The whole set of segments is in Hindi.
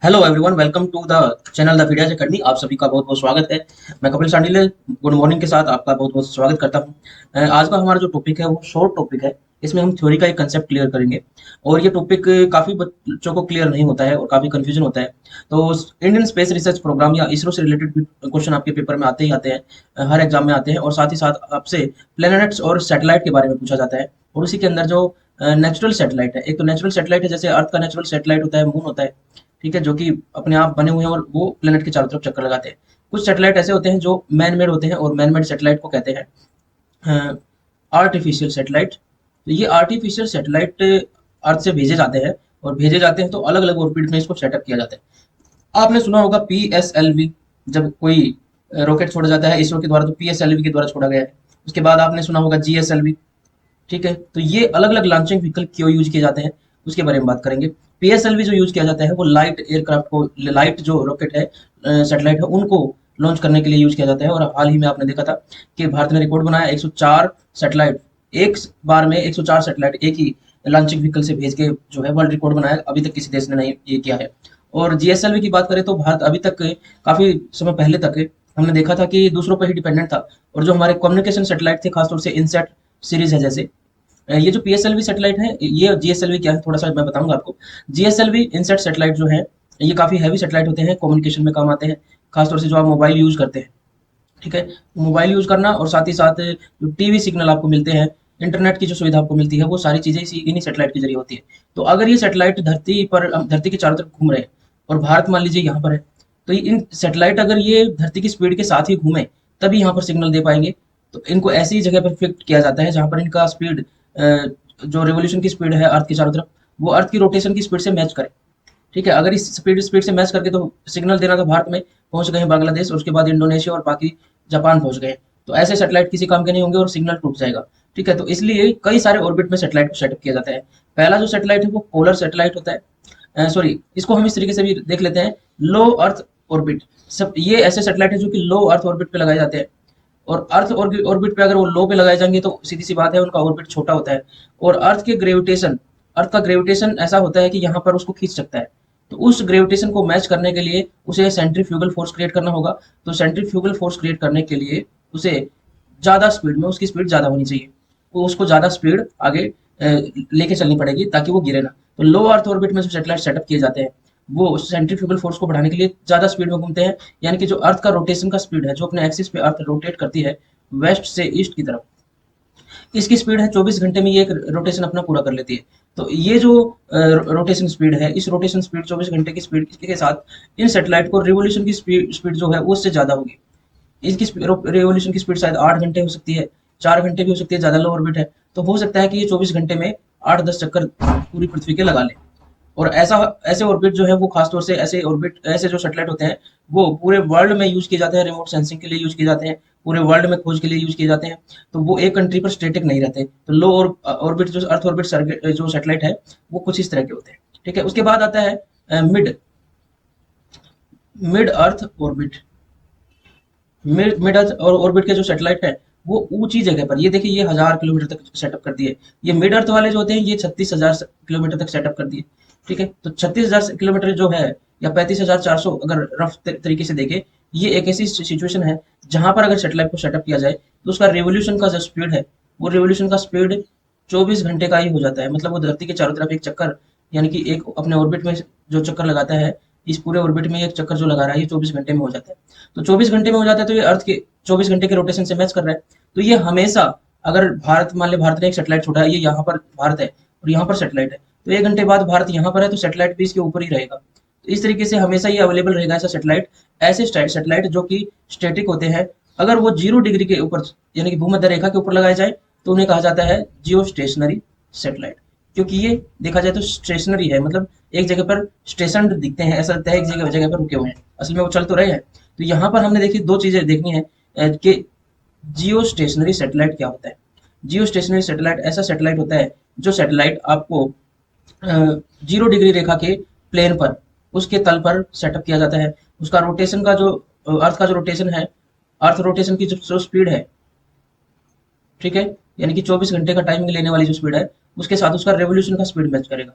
Hello everyone, welcome to the channel the Phidias academy. आप सभी का बहुत बहुत स्वागत है। मैं कपिल सांडिल गुड मॉर्निंग के साथ आपका बहुत बहुत स्वागत करता हूं। आज का हमारा जो टॉपिक है वो शॉर्ट टॉपिक है। इसमें हम थ्योरी का एक कंसेप्ट क्लियर करेंगे और ये टॉपिक काफ़ी बच्चों को क्लियर नहीं होता है और काफ़ी कंफ्यूजन होता है। तो इंडियन स्पेस रिसर्च प्रोग्राम या इसरो से रिलेटेड भी क्वेश्चन आपके पेपर में आते ही आते हैं, हर एग्जाम में आते हैं। और साथ ही साथ आपसे प्लैनेट्स और सैटेलाइट के बारे में पूछा जाता है। और उसी के अंदर जो नेचुरल सैटेलाइट है, एक तो नेचुरल सैटेलाइट है, जैसे अर्थ का नेचुरल सैटेलाइट होता है, मून होता है, ठीक है, जो कि अपने आप बने हुए हैं और वो प्लेनेट के चारों तरफ चक्कर लगाते हैं। कुछ सैटेलाइट ऐसे होते हैं जो मैन मेड होते हैं और मैन मेड सैटेलाइट को कहते हैं आर्टिफिशियल सैटेलाइट। तो ये आर्टिफिशियल सैटेलाइट अर्थ से भेजे जाते हैं और भेजे जाते हैं तो अलग अलग ऑर्बिट में इसको सेटअप किया जाता है। आपने सुना होगा PSLV, जब कोई रॉकेट छोड़ा जाता है इसरो के द्वारा तो PSLV के द्वारा छोड़ा गया है। उसके बाद आपने सुना होगा GSLV, ठीक है। तो ये अलग अलग लॉन्चिंग व्हीकल क्यों यूज किए जाते हैं उसके बारे में बात करेंगे। PSLV जो यूज किया जाता है वो लाइट एयरक्राफ्ट को, लाइट जो रॉकेट है, सैटेलाइट है, उनको लॉन्च करने के लिए यूज किया जाता है। और हाल ही में आपने देखा था कि भारत ने रिकॉर्ड बनाया 104 सैटेलाइट, एक बार में 104 सैटेलाइट एक ही लॉन्चिंग व्हीकल से भेज के जो है वर्ल्ड रिकॉर्ड बनाया। अभी तक किसी देश ने नहीं ये किया है। और GSLV की बात करें तो भारत अभी तक, काफी समय पहले तक हमने देखा था कि दूसरों पर ही डिपेंडेंट था। और जो हमारे कम्युनिकेशन सैटेलाइट थे, खासतौर से इनसेट सीरीज है, जैसे ये जो PSLV सैटेलाइट है, ये GSLV क्या है थोड़ा सा मैं बताऊंगा आपको। GSLV इनसेट सैटेलाइट जो है, ये काफी हैवी सैटेलाइट होते हैं, कम्युनिकेशन में काम आते हैं, खासतौर से जो आप मोबाइल यूज करते हैं, ठीक है। मोबाइल यूज करना और साथ ही साथ जो टीवी सिग्नल आपको मिलते हैं, इंटरनेट की जो सुविधा आपको मिलती है, वो सारी चीजें इसी इन्हीं सैटेलाइट के जरिए होती है। तो अगर ये सैटेलाइट धरती पर, धरती के चारों तरफ घूम रहे हैं और भारत मान लीजिए यहाँ पर है, तो इन सैटेलाइट अगर ये धरती की स्पीड के साथ ही घूमे तभी यहाँ पर सिग्नल दे पाएंगे। तो इनको ऐसी जगह पर फिक्स किया जाता है जहाँ पर इनका स्पीड, जो रेवोल्यूशन की स्पीड है अर्थ की चारों तरफ, वो अर्थ की रोटेशन की स्पीड से मैच करे, ठीक है। अगर इस स्पीड स्पीड से मैच करके तो सिग्नल देना, तो भारत में पहुंच गए हैं बांग्लादेश, और उसके बाद इंडोनेशिया और बाकी जापान पहुंच गए हैं। तो ऐसे सैटेलाइट किसी काम के नहीं होंगे और सिग्नल टूट जाएगा, ठीक है। तो इसलिए कई सारे ऑर्बिट में सैटेलाइट को सेटअप किया जाता है। पहला जो सैटेलाइट है वो पोलर सैटेलाइट होता है, सॉरी, इसको हम इस तरीके से भी देख लेते हैं, लो अर्थ ऑर्बिट। सब ये ऐसे सैटेलाइट है जो कि लो अर्थ ऑर्बिट पे लगाए जाते हैं। और अर्थ ऑर्बिट पे अगर वो लो पे लगाए जाएंगे तो सीधी सी बात है, उनका ऑर्बिट छोटा होता है। और अर्थ का ग्रेविटेशन ऐसा होता है कि यहाँ पर उसको खींच सकता है। तो उस ग्रेविटेशन को मैच करने के लिए उसे सेंट्रीफ्यूगल फोर्स क्रिएट करना होगा। तो सेंट्रीफ्यूगल फोर्स क्रिएट करने के लिए उसे ज़्यादा स्पीड में, उसकी स्पीड ज़्यादा होनी चाहिए, वो उसको ज़्यादा स्पीड आगे लेके चलनी पड़ेगी ताकि वो गिरे ना। तो लो अर्थ ऑर्बिट में जो सैटेलाइट सेटअप किए जाते हैं, वो सेंट्रीफ्यूगल फोर्स को बढ़ाने के लिए ज़्यादा स्पीड में घूमते हैं। यानी कि जो अर्थ का रोटेशन का स्पीड है, जो अपने एक्सिस पे अर्थ रोटेट करती है वेस्ट से ईस्ट की तरफ, इसकी स्पीड है 24 घंटे में ये एक रोटेशन अपना पूरा कर लेती है। तो ये जो रोटेशन स्पीड है, इस रोटेशन स्पीड 24 घंटे की स्पीड के साथ इन सैटेलाइट को रिवोल्यूशन की स्पीड स्पीड जो है वो उससे ज़्यादा होगी। इसकी रिवोल्यूशन की स्पीड शायद 8 घंटे हो सकती है, 4 घंटे भी हो सकती है, ज़्यादा लो ऑर्बिट है। तो हो सकता है कि ये 24 घंटे में 8-10 चक्कर पूरी पृथ्वी के लगा ले। और ऐसा ऐसे ऑर्बिट जो है वो खासतौर से ऐसे ऑर्बिट, ऐसे जो सैटेलाइट होते हैं, वो पूरे वर्ल्ड में यूज किए जाते हैं, रिमोट सेंसिंग के लिए यूज किए जाते हैं, पूरे वर्ल्ड में खोज के लिए यूज किए जाते हैं। तो वो एक कंट्री पर स्टेटिक नहीं रहते। तो लो ऑर्बिट, जो अर्थ ऑर्बिट जो सैटेलाइट है, वो कुछ इस तरह के होते हैं, ठीक है। उसके बाद आता है mid mid earth orbit. Mid earth और ऑर्बिट के जो सैटेलाइट है, वो ऊंची जगह पर, ये देखिए ये 1000 किलोमीटर तक सेटअप कर दिए। ये मिड अर्थ वाले जो होते हैं, ये 36,000 किलोमीटर तक सेटअप कर दिए, ठीक है। तो 36,000 किलोमीटर जो है, या 35,400 अगर रफ तरीके से देखें, ये एक ऐसी सिचुएशन है जहां पर अगर सैटेलाइट को सेटअप किया जाए तो उसका रेवोल्यूशन का जो स्पीड है, वो रेवोल्यूशन का स्पीड 24 घंटे का ही हो जाता है। मतलब वो धरती के चारों तरफ एक चक्कर, यानी कि एक अपने ऑर्बिट में जो चक्कर लगाता है, इस पूरे ऑर्बिट में एक चक्कर जो लगा रहा है, ये 24 घंटे में हो जाता है। तो 24 घंटे में हो जाता है, तो ये अर्थ के 24 घंटे के रोटेशन से मैच कर रहा है। तो ये हमेशा, अगर भारत, मान ले भारत ने एक सैटेलाइट छोड़ा है, ये यहाँ पर भारत है और यहाँ पर सैटेलाइट है, तो 1 घंटे बाद भारत यहाँ पर है, तो सैटेलाइट भी इसके ऊपर ही रहेगा। तो इस तरीके से हमेशा ये अवेलेबल रहेगा ऐसा सैटेलाइट। ऐसे सैटेलाइट जो कि स्टैटिक होते हैं, अगर वो 0 डिग्री के ऊपर, यानी कि भूमध्य रेखा के ऊपर लगाए जाए, तो उन्हें कहा जाता है जियो स्टेशनरी सैटेलाइट। क्योंकि ये देखा जाए तो स्टेशनरी है, मतलब एक जगह पर स्टेशन दिखते हैं, ऐसा लगता है एक जगह जगह पर रुके हुए हैं, असल में वो चल तो रहे हैं। तो यहाँ पर हमने देखी दो चीजें देखनी है, कि जियो स्टेशनरी सैटेलाइट क्या होता है। जियो स्टेशनरी सैटेलाइट ऐसा सैटेलाइट होता है जो सैटेलाइट आपको 0 डिग्री रेखा के प्लेन पर, उसके तल पर सेटअप किया जाता है। उसका रोटेशन का जो, अर्थ का जो रोटेशन है, अर्थ रोटेशन की जो स्पीड है, ठीक है, यानी कि 24 घंटे का टाइमिंग लेने वाली जो स्पीड है, उसके साथ उसका रेवोल्यूशन का स्पीड मैच करेगा।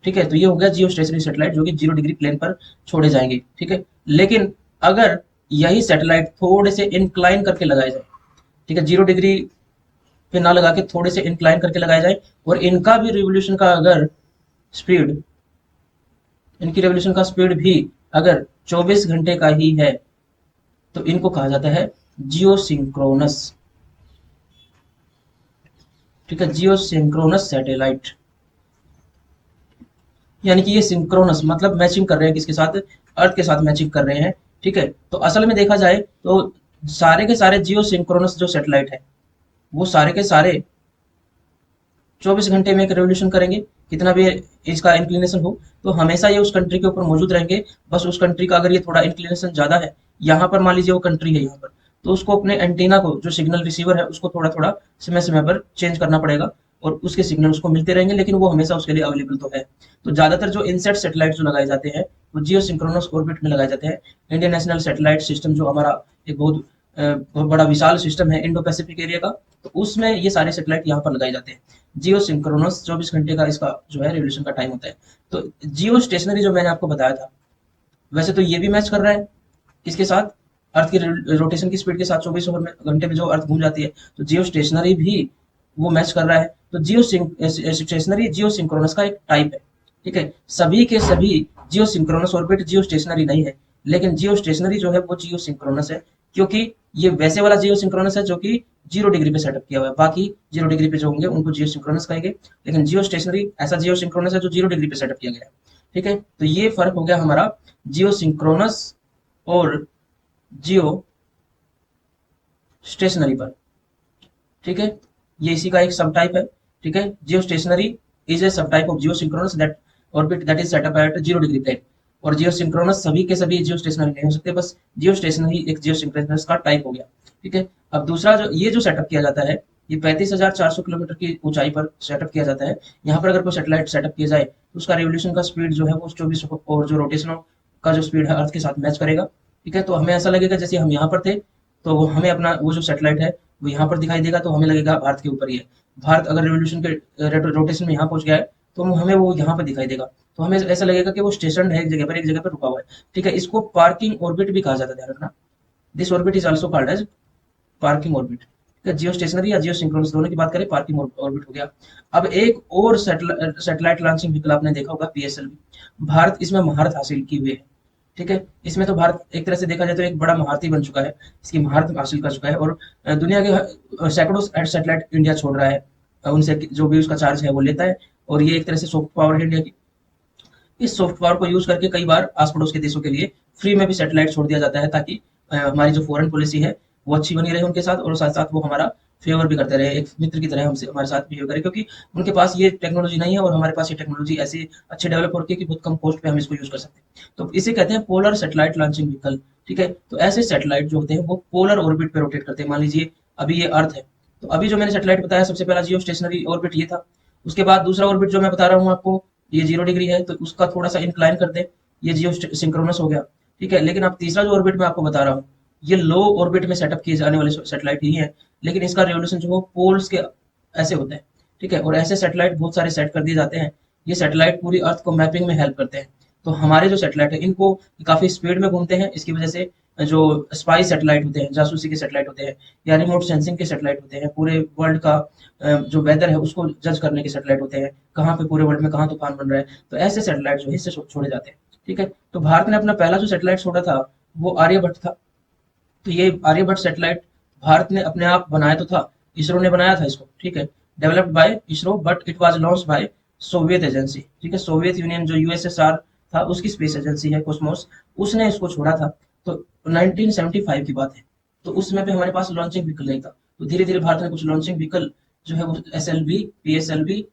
ठीक है, तो ये हो गया जियो स्टेशनरी सैटेलाइट जो कि 0 डिग्री प्लेन पर छोड़े जाएंगे। ठीक है, लेकिन अगर यही सैटेलाइट थोड़े से इंक्लाइन करके लगाए जाए, ठीक है, 0 डिग्री पे ना लगा के थोड़े से इंक्लाइन करके लगाए जाए, और इनका भी रिवोल्यूशन का अगर स्पीड, इनकी रेवोल्यूशन का स्पीड भी अगर 24 घंटे का ही है, तो इनको कहा जाता है जियो सिंक्रोनस। ठीक है, जियो सिंक्रोनस सैटेलाइट, यानी कि ये सिंक्रोनस मतलब मैचिंग कर रहे हैं किसके साथ, अर्थ के साथ मैचिंग कर रहे हैं। ठीक है, तो असल में देखा जाए तो सारे के सारे जियो सिंक्रोनस जो सैटेलाइट है वो सारे के सारे 24 घंटे में एक रेवोल्यूशन करेंगे, कितना भी इसका इंक्लिनेशन हो, तो हमेशा ये उस कंट्री के ऊपर मौजूद रहेंगे। बस उस कंट्री का अगर ये थोड़ा इंक्लिनेशन ज्यादा है, यहाँ पर मान लीजिए वो कंट्री है यहाँ पर, तो उसको अपने एंटीना को, जो सिग्नल रिसीवर है उसको थोड़ा थोड़ा समय समय पर चेंज करना पड़ेगा, और उसके सिग्नल उसको मिलते रहेंगे, लेकिन वो हमेशा उसके लिए अवेलेबल तो है। तो ज्यादातर जो इनसेट सैटेलाइट जो लगाए जाते हैं वो जियो सिंक्रोनस ऑर्बिट में लगाए जाते हैं। इंडियन नेशनल सैटेलाइट सिस्टम जो हमारा एक बहुत बड़ा विशाल सिस्टम है इंडो पैसिफिक एरिया का, तो उसमें ये सारे सैटेलाइट यहाँ पर लगाए जाते हैं। जियो सिंक्रोनस 24 घंटे का इसका जो है रेवोल्यूशन का टाइम होता है। तो जियो स्टेशनरी जो मैंने आपको बताया था, वैसे तो ये भी मैच कर रहा है किसके साथ, अर्थ की रोटेशन की स्पीड के साथ 24 ओवर में घंटे में जो अर्थ घूम जाती है, तो जियो स्टेशनरी भी वो मैच कर रहा है। तो जियो स्टेशनरी जियो सिंक्रोनस का एक टाइप है। ठीक है, सभी के सभी जियो सिंक्रोनस ऑर्बिट जियो स्टेशनरी नहीं है, लेकिन जियो स्टेशनरी जो है वो जियो सिंक्रोनस है, क्योंकि ये वैसे वाला जियो सिंक्रोनस है जो कि 0 डिग्री पे सेटअप किया हुआ है। बाकी 0 डिग्री पे जो होंगे उनको जियो सिंक्रोनस कहेंगे, लेकिन जियो स्टेशनरी ऐसा जियो सिंक्रोनस है जो 0 डिग्री पे सेटअप किया गया है। ठीक है, तो ये फर्क हो गया हमारा जियो सिंक्रोनस और जियो स्टेशनरी पर। ठीक है, ये इसी का एक सब टाइप है। ठीक है, जियो stationery is a subtype of geosynchronous that orbit that is set up at 0 degree plane. और जियो सिंक्रोनस सभी के सभी जियो स्टेशनरी नहीं हो सकते, बस जियो स्टेशनरी एक जियो सिंक्रोनस का टाइप हो गया। ठीक है, अब दूसरा जो ये जो सेटअप किया जाता है, ये 35,400 किलोमीटर की ऊंचाई पर सेटअप किया जाता है। यहाँ पर अगर कोई सेटेलाइट सेटअप किया जाए तो उसका रेवोल्यूशन का स्पीड जो है वो 24, और जो रोटेशन का जो स्पीड है अर्थ के साथ मैच करेगा। ठीक है, तो हमें ऐसा लगेगा जैसे हम यहाँ पर थे, तो हमें अपना वो जो सेटेलाइट है वो यहाँ पर दिखाई देगा, तो हमें लगेगा भारत के ऊपर ही है। भारत अगर रेवोल्यूशन के रोटेशन में यहाँ पहुंच गया है, तो हमें वो यहाँ पर दिखाई देगा, तो हमें ऐसा लगेगा कि वो स्टेशन है एक जगह पर रुका हुआ है। ठीक है, इसको पार्किंग ऑर्बिट भी कहा जाता है, ध्यान रखना। This orbit is also called as parking orbit. Geostationary या जियो सिंक्रोनस दोनों की बात करें, पार्किंग ऑर्बिट हो गया। अब एक और सैटेलाइट लॉन्चिंग व्हीकल आपने देखा होगा, पीएसएलवी। भारत इसमें महारत हासिल की हुई है। ठीक है, इसमें तो भारत एक तरह से देखा जाए तो एक बड़ा महारथी बन चुका है, इसकी महारत हासिल कर चुका है, और दुनिया के सैकड़ों सैटेलाइट इंडिया छोड़ रहा है, उनसे जो भी उसका चार्ज है वो लेता है, और ये एक तरह से सॉफ्ट पावर है इंडिया की। इस सॉफ्ट पावर को यूज करके कई बार आस पड़ोस के देशों के लिए फ्री में भी सैटेलाइट छोड़ दिया जाता है, ताकि हमारी जो फॉरेन पॉलिसी है वो अच्छी बनी रहे उनके साथ, और साथ साथ वो हमारा फेवर भी करते रहे, एक मित्र की तरह हमसे हमारे साथ बिहेव करे, क्योंकि उनके पास ये टेक्नोलॉजी नहीं है और हमारे पास ये टेक्नोलॉजी ऐसी अच्छी डेवलप हो रही है कि बहुत कम कॉस्ट पे हम इसको यूज कर सकते हैं। तो इसे कहते हैं पोलर सैटेलाइट लॉन्चिंग व्हीकल। ठीक है, तो ऐसे सैटेलाइट जो होते हैं वो पोलर ऑर्बिट पे रोटेट करते हैं। मान लीजिए अभी ये अर्थ है, तो अभी जो मैंने सैटेलाइट बताया सबसे पहला जियो स्टेशनरी ऑर्बिट ये था। उसके बाद दूसरा ऑर्बिट जो मैं बता रहा हूँ आपको, ये 0 डिग्री है, तो उसका थोड़ा सा इंक्लाइन कर दे, ये जियो सिंक्रोनस हो गया। ठीक है, लेकिन अब तीसरा जो ऑर्बिट मैं आपको बता रहा हूँ, ये लो ऑर्बिट में सेटअप किए जाने वाले सैटेलाइट ही है, लेकिन इसका रेवोल्यूशन जो पोल्स के ऐसे होता है। ठीक है, और ऐसे सैटेलाइट बहुत सारे सेट कर दिए जाते हैं। ये सैटेलाइट पूरी अर्थ को मैपिंग में हेल्प करते हैं। तो हमारे जो सैटेलाइट है इनको काफी स्पीड में घूमते हैं, इसकी वजह से जो स्पाई सैटेलाइट होते हैं, जासूसी के सैटेलाइट होते हैं, या रिमोट सेंसिंग के सैटेलाइट होते हैं, पूरे वर्ल्ड का जो वेदर है उसको जज करने के सैटेलाइट होते हैं, कहाँ पे पूरे वर्ल्ड में कहाँ तूफान बन रहा है, तो ऐसे सैटेलाइट जो है इससे छोड़े जाते हैं। ठीक है, तो भारत ने अपना पहला जो सैटेलाइट छोड़ा था वो आर्यभट्ट था। तो ये आर्यभट्ट सैटेलाइट भारत ने अपने आप बनाया तो था, इसरो ने बनाया था इसको। ठीक है, developed by ISRO, but it was launched by Soviet agency. ठीक है, सोवियत यूनियन जो यूएसएसआर था उसकी स्पेस एजेंसी है कॉस्मोस, उसने इसको छोड़ा था। तो 1975 की बात है, तो उसमें भी हमारे पास लॉन्चिंग व्हीकल नहीं था। तो धीरे धीरे भारत ने कुछ लॉन्चिंग व्हीकल जो है वो एसएलवी, पीएसएलवी,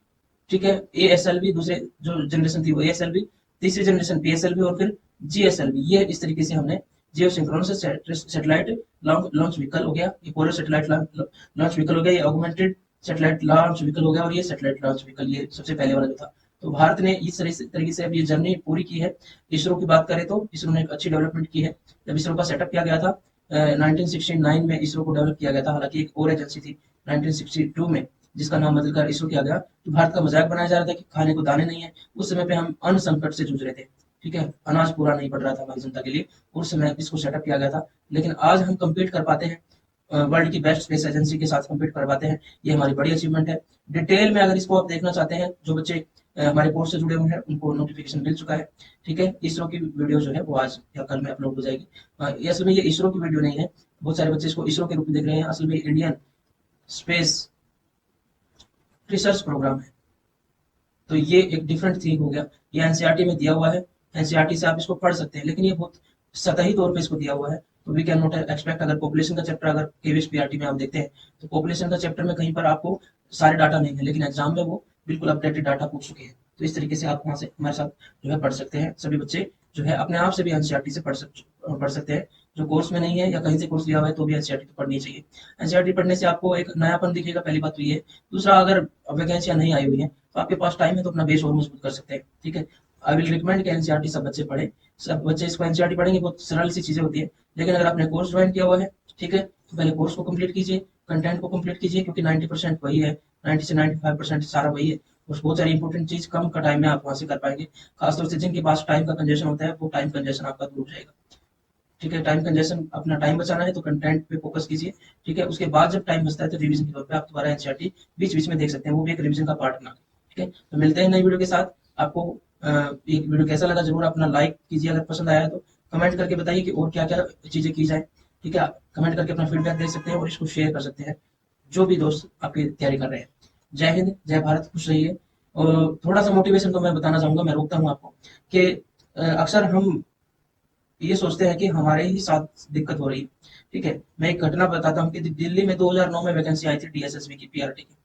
ठीक है, एएसएलवी, दूसरे जो जनरेशन थी वो एएसएलवी, तीसरी जनरेशन पीएसएलवी, और फिर जीएसएलवी, ये इस तरीके से हमने जियो सिंक्रोनस सैटेलाइट लॉन्च व्हीकल हो गया, ये पोलर सैटेलाइट लॉन्च व्हीकल हो गया, ये ऑगमेंटेड सैटेलाइट लॉन्च व्हीकल हो गया, और ये सैटेलाइट लॉन्च व्हीकल ये सबसे पहले वाला जो था। तो भारत ने इस तरीके से अब ये जर्नी पूरी की है। इसरो की बात करें तो इसरो ने एक अच्छी डेवलपमेंट की है। जब इसरो का सेटअप किया गया था 1969 में इसरो को डेवलप किया गया था, हालांकि एक और एजेंसी थी 1962 में जिसका नाम बदलकर इसरो किया गया। तो भारत का मजाक बनाया जा रहा था कि खाने को दाने नहीं है। उस समय पे हम अन्न संकट से जूझ रहे थे, ठीक है, अनाज पूरा नहीं पड़ रहा था हमारी जनता के लिए। उस समय इसको सेटअप किया गया था। लेकिन आज हम कम्पीट कर पाते हैं, वर्ल्ड की बेस्ट स्पेस एजेंसी के साथ कम्पीट कर पाते हैं। ये हमारी बड़ी अचीवमेंट है। डिटेल में अगर इसको आप देखना चाहते हैं, जो बच्चे हमारे कोर्स से जुड़े हुए हैं उनको नोटिफिकेशन मिल चुका है, ठीक है। इसरो की वीडियो जो है वो आज या कल में अपलोड हो जाएगी। ये असल में ये इसरो की वीडियो नहीं है, बहुत सारे बच्चे इसको इसरो के रूप में देख रहे हैं, असल में इंडियन स्पेस रिसर्च प्रोग्राम है। तो ये एक डिफरेंट थिंग हो गया। ये एनसीईआरटी में दिया हुआ है, एनसीईआरटी से आप इसको पढ़ सकते हैं, लेकिन ये बहुत सतही तौर पे इसको दिया हुआ है। तो वी कैन नॉट एक्सपेक्ट, अगर पॉपुलेशन का चैप्टर अगर केवीएस पीआरटी में आप देखते हैं तो पॉपुलेशन का चैप्टर में कहीं पर आपको सारे डाटा नहीं है, लेकिन एग्जाम में वो बिल्कुल अपडेटेड डाटा पूछ चुके हैं। तो इस तरीके से आप वहाँ से हमारे साथ जो है पढ़ सकते हैं। सभी बच्चे जो है अपने आप से भी एनसीईआरटी से पढ़ सकते हैं। जो कोर्स में नहीं है या कहीं से कोर्स लिया हुआ है तो भी एनसीईआरटी तो पढ़नी चाहिए। एनसीईआरटी पढ़ने से आपको एक नयापन दिखेगा, पहली बात तो ये। दूसरा, अगर वैकेंसियां नहीं आई हुई है तो आपके पास टाइम है तो अपना बेस और मजबूत कर सकते हैं, ठीक है। आई विल रिकमेंड कि एनसीईआरटी सब बच्चे पढ़े। सब बच्चे इसको एनसीईआरटी पढ़ेंगे, बहुत सरल सी चीजें होती है। लेकिन अगर आपने कोर्स ज्वाइन किया हुआ है, ठीक है, तो पहले कोर्स को कंप्लीट कीजिए, कंटेंट को कंप्लीट कीजिए, क्योंकि 90% वही है, 90 से 95% सारा वही है। उस बहुत सारी इंपॉर्टेंट चीज कम का टाइम में आप वहां से कर पाएंगे। खासतौर से जिनके पास टाइम का कंजेशन होता है, वो टाइम कंजेशन आपका दूर हो जाएगा, ठीक है। टाइम कंजेशन, अपना टाइम बचाना है तो कंटेंट पे फोकस कीजिए, ठीक है। उसके बाद जब टाइम बचता है तो रिवीजन के तौर पे आप दोबारा एनसीईआरटी बीच बीच में देख सकते हैं, वो भी एक रिवीजन का पार्ट बना के, ठीक है। तो मिलते हैं नई वीडियो के साथ। आपको एक वीडियो कैसा लगा जरूर अपना लाइक कीजिए, अगर पसंद आया तो कमेंट करके बताइए कि और क्या क्या चीजें की जाए, ठीक है। कमेंट करके अपना फीडबैक दे सकते हैं और इसको शेयर कर सकते हैं जो भी दोस्त आपकी तैयारी कर रहे हैं। जय हिंद, जय भारत, खुश रहिए। और थोड़ा सा मोटिवेशन तो मैं बताना चाहूंगा, मैं रोकता हूँ आपको कि अक्सर हम ये सोचते हैं कि हमारे ही साथ दिक्कत हो रही है, ठीक है। मैं एक घटना बताता हूँ कि दिल्ली में 2009 में वैकेंसी आई थी डीएसएसबी की, पीआरटी की,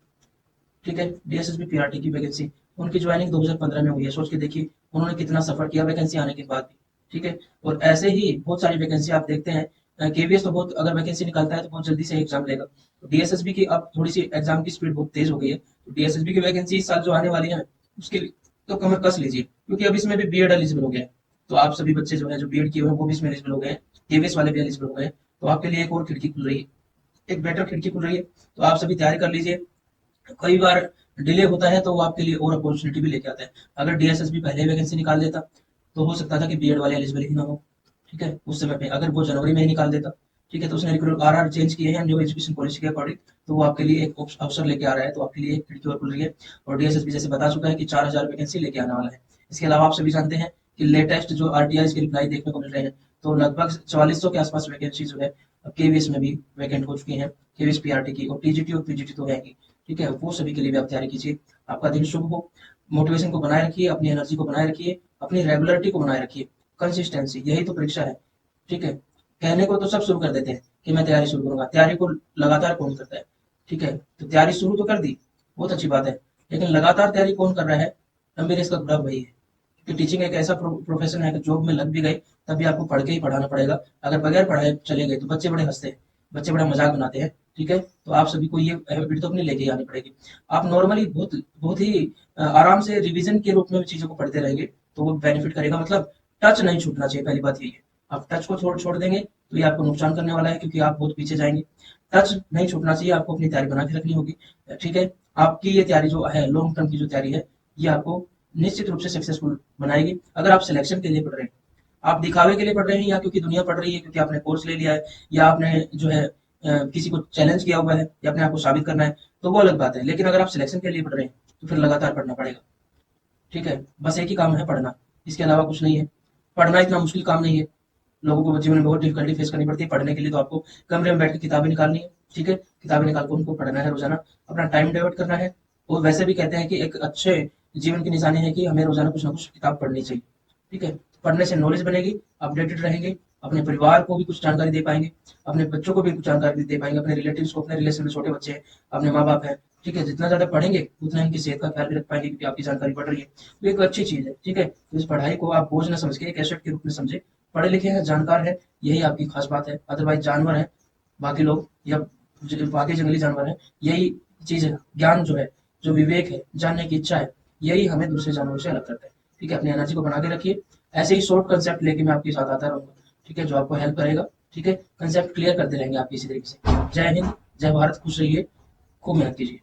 ठीक है। डीएसएसबी पीआरटी की वैकेंसी, उनकी ज्वाइनिंग 2015 में हुई है। सोच के देखिए उन्होंने कितना सफर किया वैकेंसी आने के बाद भी, ठीक है। और ऐसे ही बहुत सारी वैकेंसी आप देखते हैं। केवीएस तो बहुत, अगर वैकेंसी निकालता है तो बहुत जल्दी से एग्जाम लेगा। तो डीएसएसबी की अब थोड़ी सी एग्जाम की स्पीड बहुत तेज हो गई है। तो डीएसएसबी की वैकेंसी इस साल जो आने वाली है उसके लिए तो कमर कस लीजिए, क्योंकि अब इसमें भी बीएड एलिजिबल हो गया है। तो आप सभी बच्चे जो है जो बीएड किए हुए हैं वो भी इसमें एलिजिबल हो गए हैं, केवीएस वाले भी एलिजिबल हो गए हैं। तो आपके लिए एक और खिड़की खुल रही है, एक बेटर खिड़की खुल रही है। तो आप सभी तैयारी कर लीजिए। कई बार डिले होता है तो वो आपके लिए और अपॉर्चुनिटी भी लेके आता है। अगर डीएसएसबी पहले वैकेंसी निकाल देता तो हो सकता था कि बीएड वाले एलिजिबल ही ना हो, ठीक है, उस समय पे। अगर वो जनवरी में ही निकाल देता, ठीक है, तो उसने आरआर चेंज किए हैं न्यू एजुकेशन पॉलिसी के अकॉर्डिंग, तो वो आपके लिए एक अवसर लेके आ रहा है। तो आपके लिए एक खिड़की और खुल रही है। और डीएसएसबी जैसे बता चुका है कि 4000 वैकेंसी लेके आने वाला है। इसके अलावा आप सभी जानते हैं कि लेटेस्ट जो आरटीआई की रिप्लाई देखने को मिल रहे हैं, तो लगभग 4400 के आसपास वैकेंसी जो है केवीएस में भी वैकेंट हो चुकी है, केवीएस पीआरटी की। और टीजीटी और पीजीटी तो है ही, ठीक है। वो सभी के लिए भी आप तैयारी कीजिए। आपका दिन शुभ हो। मोटिवेशन को बनाए रखिए, अपनी एनर्जी को बनाए रखिए, अपनी रेगुलरिटी को बनाए रखिए, कंसिस्टेंसी, यही तो परीक्षा है, ठीक है। कहने को तो सब शुरू कर देते हैं कि मैं तैयारी शुरू करूंगा, तैयारी को लगातार कौन करता है, ठीक है। तो तैयारी शुरू तो कर दी, बहुत अच्छी बात है, लेकिन लगातार तैयारी कौन कर रहा है, मेरे इसका बुरा वही है। क्योंकि टीचिंग एक ऐसा प्रोफेशन है कि जॉब में लग भी गए तब भी आपको पढ़ के ही पढ़ाना पड़ेगा। अगर बगैर पढ़ाए चले गए तो बच्चे बड़े हंसते हैं, बच्चे बड़ा मजाक बनाते हैं, ठीक है। तो आप सभी को ये हैबिट तो अपनी लेके आनी पड़ेगी। आप नॉर्मली बहुत बहुत ही आराम से रिवीजन के रूप में चीजों को पढ़ते रहेंगे तो वो बेनिफिट करेगा। मतलब टच नहीं छूटना चाहिए, पहली बात यही है। आप टच को छोड़ छोड़ देंगे तो ये आपको नुकसान करने वाला है, क्योंकि आप बहुत पीछे जाएंगे। टच नहीं छूटना चाहिए, आपको अपनी तैयारी बना के रखनी होगी, ठीक है। आपकी ये तैयारी जो है लॉन्ग टर्म की जो तैयारी है, ये आपको निश्चित रूप से सक्सेसफुल बनाएगी। अगर आप सिलेक्शन के लिए पढ़ रहे हैं, आप दिखावे के लिए पढ़ रहे हैं, या क्योंकि दुनिया पढ़ रही है, क्योंकि आपने कोर्स ले लिया है, या आपने जो है किसी को चैलेंज किया हुआ है या अपने आप को साबित करना है, तो वो अलग बात है। लेकिन अगर आप सिलेक्शन के लिए पढ़ रहे हैं तो फिर लगातार पढ़ना पड़ेगा, ठीक है। बस एक ही काम है, पढ़ना, इसके अलावा कुछ नहीं है। पढ़ना इतना मुश्किल काम नहीं है। लोगों को जीवन में बहुत डिफिकल्टी फेस करनी पड़ती है पढ़ने के लिए। तो आपको कमरे में बैठ के किताबें निकालनी है, ठीक है। किताबें निकाल कर उनको पढ़ना है रोजाना, अपना टाइम डाइवर्ट करना है। और वैसे भी कहते हैं कि एक अच्छे जीवन की निशानी है कि हमें रोजाना कुछ ना कुछ किताब पढ़नी चाहिए, ठीक है। पढ़ने से नॉलेज बनेगी, अपडेटेड रहेंगे, अपने परिवार को भी कुछ जानकारी दे पाएंगे, अपने बच्चों को भी कुछ जानकारी दे पाएंगे, अपने रिलेटिव्स को, अपने रिलेशन में छोटे बच्चे हैं, अपने माँ बाप हैं, ठीक है। जितना ज्यादा पढ़ेंगे उतना इनकी सेहत का ख्याल भी रख पाएंगे, क्योंकि आपकी जानकारी बढ़ रही है। तो एक अच्छी चीज है, ठीक है। तो इस पढ़ाई को आप बोझ न समझ के एक एसेट के रूप में समझे। पढ़े लिखे हैं, जानकार है, यही आपकी खास बात है। अदरवाइज जानवर है बाकी लोग, या बाकी जंगली जानवर है, यही चीज है। ज्ञान जो है, जो विवेक है, जानने की इच्छा है, यही हमें दूसरे जानवरों से अलग करता है, ठीक है। अपनी एनर्जी को बना के रखिए। ऐसे ही शॉर्ट कंसेप्ट लेके मैं आपके साथ आता रहूंगा, ठीक है, जो आपको हेल्प करेगा, ठीक है। कंसेप्ट क्लियर करते रहेंगे आप इसी तरीके से। जय हिंद, जय भारत, खुश रहिए, खूब मेहनत कीजिए।